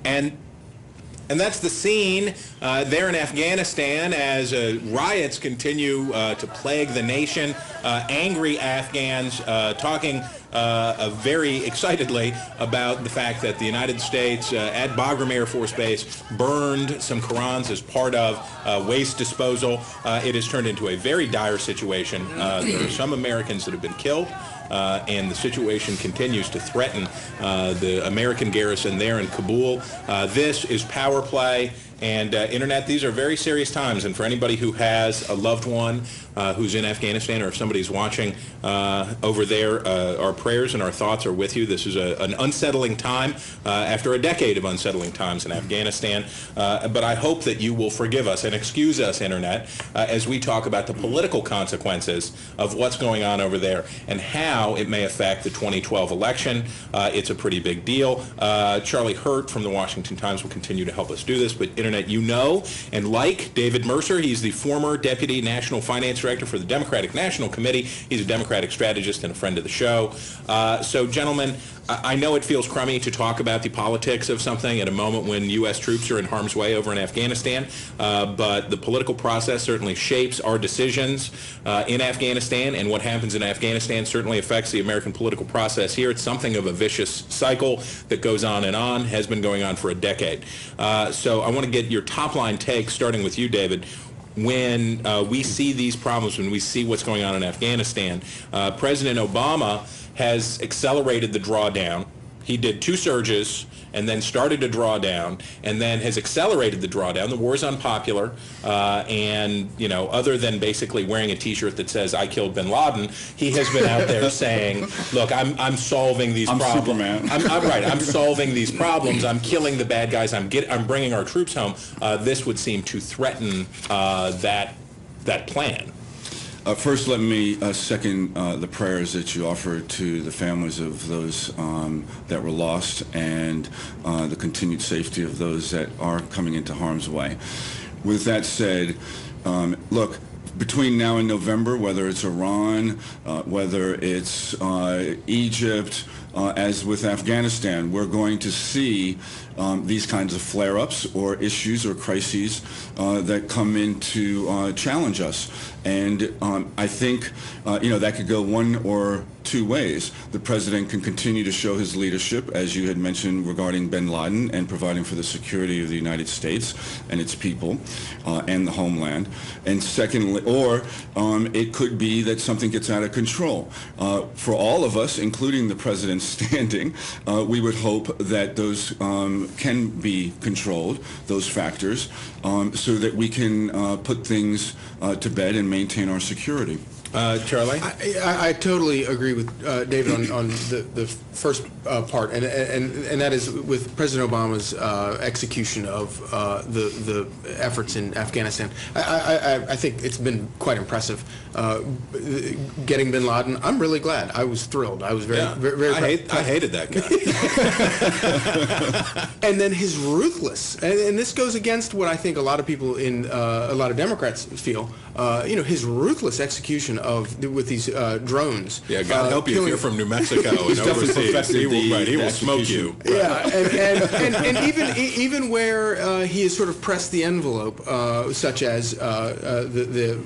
And that's the scene there in Afghanistan as riots continue to plague the nation. Angry Afghans talking very excitedly about the fact that the United States at Bagram Air Force Base burned some Qurans as part of waste disposal. It has turned into a very dire situation. There are some Americans that have been killed. And the situation continues to threaten the American garrison there in Kabul. This is Power Play. And Internet, these are very serious times. And for anybody who has a loved one who's in Afghanistan, or if somebody's watching over there, our prayers and our thoughts are with you. This is an unsettling time after a decade of unsettling times in Afghanistan. But I hope that you will forgive us and excuse us, Internet, as we talk about the political consequences of what's going on over there and how it may affect the 2012 election. It's a pretty big deal. Charlie Hurt from the Washington Times will continue to help us do this. But Internet, you know and like David Mercer. He's the former Deputy National Finance Director for the Democratic National Committee. He's a Democratic strategist and a friend of the show. So, gentlemen, I know it feels crummy to talk about the politics of something at a moment when U.S. troops are in harm's way over in Afghanistan, but the political process certainly shapes our decisions in Afghanistan, and what happens in Afghanistan certainly affects the American political process here. It's something of a vicious cycle that goes on, has been going on for a decade. So I want to get your top-line take, starting with you, David. When we see these problems, when we see what's going on in Afghanistan, President Obama has accelerated the drawdown. He did 2 surges and then started to draw down and then has accelerated the drawdown. The war is unpopular, and, you know, other than basically wearing a T-shirt that says "I killed bin Laden," he has been out there saying, look, I'm solving these problems. Superman. I'm right. I'm solving these problems. I'm killing the bad guys. I'm bringing our troops home. This would seem to threaten that plan. First, let me second the prayers that you offered to the families of those that were lost, and the continued safety of those that are coming into harm's way. With that said, look, between now and November, whether it's Iran, whether it's Egypt, as with Afghanistan, we're going to see these kinds of flare-ups or issues or crises that come in to challenge us. And I think, that could go one or two ways. The president can continue to show his leadership, as you had mentioned, regarding bin Laden and providing for the security of the United States and its people and the homeland. And secondly, or it could be that something gets out of control. For all of us, including the president's standing, we would hope that those can be controlled, those factors, so that we can put things to bed and maintain our security. Charlie? I totally agree with David on the first part, and that is with President Obama's execution of the efforts in Afghanistan. I think it's been quite impressive. Getting bin Laden, I'm really glad. I was thrilled. I was very I hated that guy. And then his ruthless, and this goes against what I think a lot of people in a lot of Democrats feel. His ruthless execution with these drones. Yeah, God help you if you're from New Mexico and overseas. He will smoke you. Yeah, and even where he has sort of pressed the envelope, such as the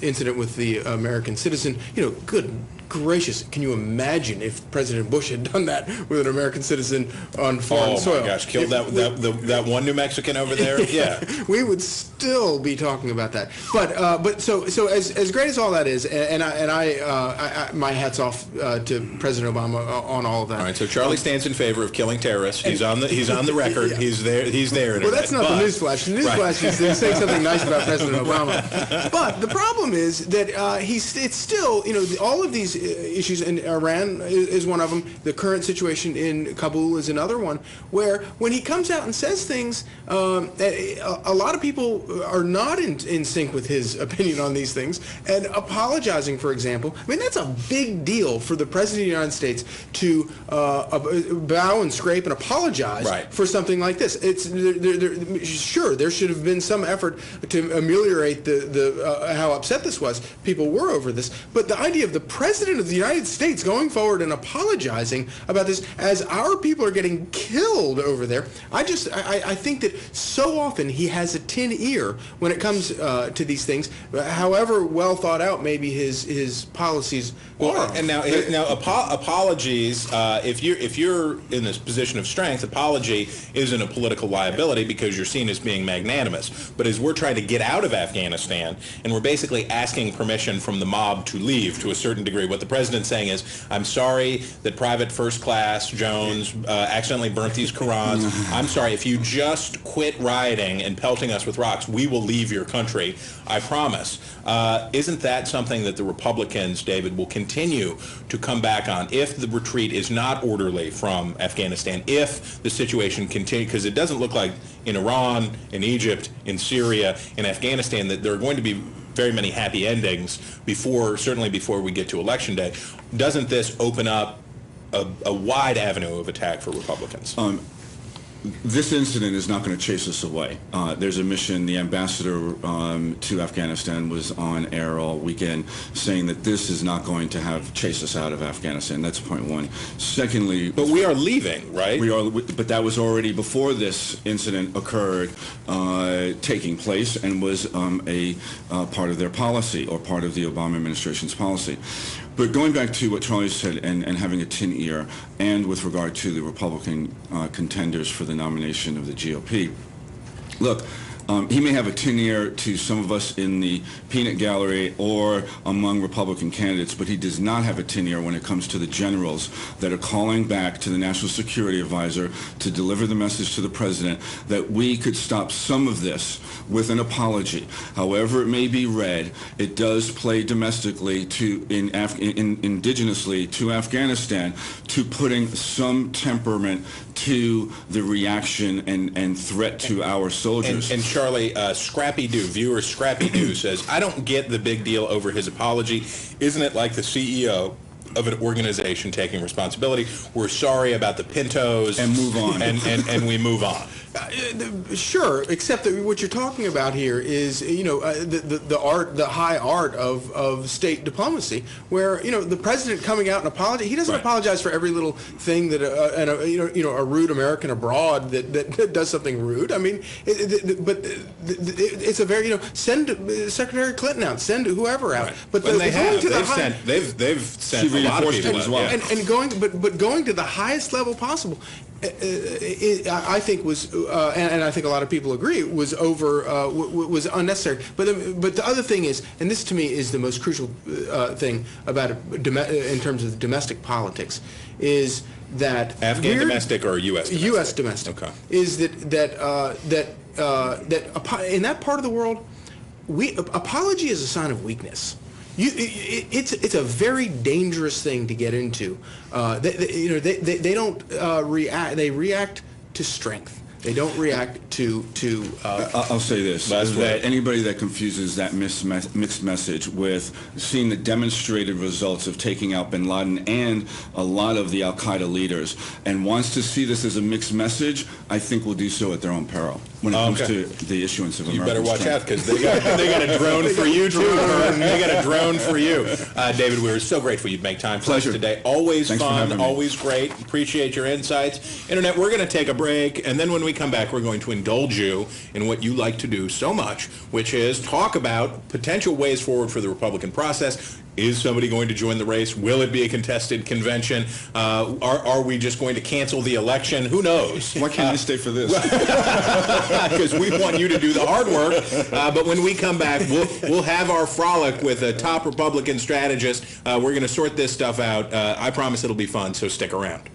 incident with the American citizen. Good gracious, can you imagine if President Bush had done that with an American citizen on foreign soil? Oh my gosh, killed that one New Mexican over there? Yeah. We would still be talking about that. But so as great as all that is, and I my hat's off to President Obama on all of that. All right, so Charlie stands in favor of killing terrorists. He's on the record. Yeah. He's there. Well, that's not the newsflash. The newsflash is they're saying something nice about President Obama. But the problem is that it's still, all of these issues, and Iran is one of them. The current situation in Kabul is another one, where when he comes out and says things, a lot of people are not in sync with his opinion on these things, and apologizing, for example. I mean, that's a big deal for the President of the United States to bow and scrape and apologize for something like this. Sure, there should have been some effort to ameliorate how upset this was. People were over this, but the idea of the President President of the United States going forward and apologizing about this as our people are getting killed over there. I think that so often he has a tin ear when it comes to these things, however well thought out maybe his policies are. And now apologies, if you're in this position of strength, apology isn't a political liability because you're seen as being magnanimous. But as we're trying to get out of Afghanistan, and we're basically asking permission from the mob to leave to a certain degree, what the president's saying is, I'm sorry that Private First Class Jones accidentally burnt these Qurans. I'm sorry, if you just quit rioting and pelting us with rocks, we will leave your country, I promise. Isn't that something that the Republicans, David, will continue to come back on if the retreat is not orderly from Afghanistan, if the situation continues? Because it doesn't look like in Iran, in Egypt, in Syria, in Afghanistan, that there are going to be very many happy endings certainly before we get to Election Day. Doesn't this open up a wide avenue of attack for Republicans? This incident is not going to chase us away. There's a mission. The ambassador to Afghanistan was on air all weekend saying that this is not going to chase us out of Afghanistan. That's point one. Secondly, but we are leaving, right? But that was already before this incident occurred, taking place, and was a part of their policy, or part of the Obama administration's policy. But going back to what Charlie said, and having a tin ear, and with regard to the Republican contenders for the nomination of the GOP, look, he may have a tin ear to some of us in the peanut gallery or among Republican candidates, but he does not have a tin ear when it comes to the generals that are calling back to the National Security Advisor to deliver the message to the president that we could stop some of this with an apology. However it may be read, it does play domestically indigenously to Afghanistan, to putting some temperament to the reaction and threat to our soldiers. And Charlie, viewer Scrappy Doo says, I don't get the big deal over his apology. Isn't it like the CEO of an organization taking responsibility? We're sorry about the Pintos. And move on. And we move on. Sure, except that what you're talking about here is, the high art of state diplomacy, where the president coming out and apologize. He doesn't apologize for every little thing that a rude American abroad that does something rude. I mean, it's a very send Secretary Clinton out, send whoever out. Right. But they've sent a lot of people as well. And going to the highest level possible. I think was, and I think a lot of people agree, was was unnecessary. But the other thing is, and this to me is the most crucial thing about it, in terms of domestic politics, is that Afghan domestic or U.S. domestic? U.S. domestic. Okay. Is that in that part of the world, apology is a sign of weakness. It's a very dangerous thing to get into. They don't react. They react to strength. They don't react to. I'll say this: that anybody that confuses that mixed message with seeing the demonstrated results of taking out Bin Laden and a lot of the Al Qaeda leaders, and wants to see this as a mixed message, I think will do so at their own peril when it comes to the issuance of American You better watch strength. out, because they got a drone for you too. They got a drone for you. David, we were so grateful you'd make time for us today. Always Thanks for fun, having me. always great. Appreciate your insights. Internet, we're going to take a break, and then when we come back, we're going to indulge you in what you like to do so much, which is talk about potential ways forward for the Republican process. Is somebody going to join the race? Will it be a contested convention? Are we just going to cancel the election? Who knows? Why can't I stay for this? Because we want you to do the hard work. But when we come back, we'll have our frolic with a top Republican strategist. We're going to sort this stuff out. I promise it'll be fun, so stick around.